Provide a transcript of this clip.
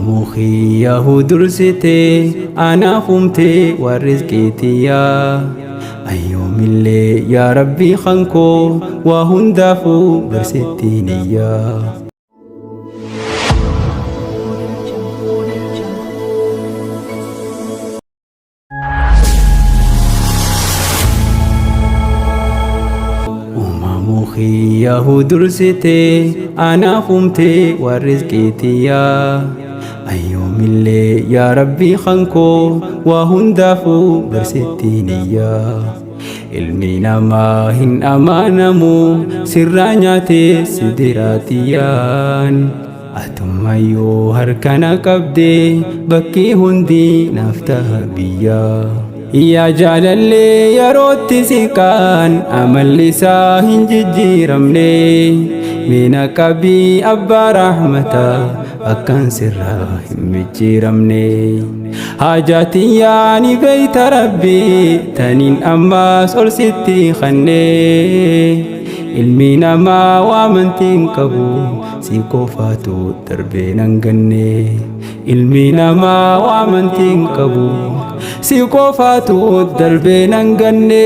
مخي يهود درستي أنا فمتي ورزقتي يا أيوم اللي يا ربي خنكو وهندافو برستيني يا مخي يهود درستي أنا فمتي ورزقتي يا أيوم اللي يا ربي خنكو وهندافو برستيني يا ilmi namaa hin amaanamu sirraa nyaatee sidiraatiyaan atummayyuu harkana qabdee bakkii hundi naaf ta'a biyyaa yaa jaalallee yerootti siqaan amalli isaa hin jijjiiramne mina qabii abbaa rahmataa akkan sirraa hin micciiramne haajatiyyaani beeyta rabbii taniin ammaas ol sitti kanne ilmi namaa waamantiin qabu si qofaatu darbee nan ganne ilmi namaa waamantiin qabu si qofaatu darbee nan ganne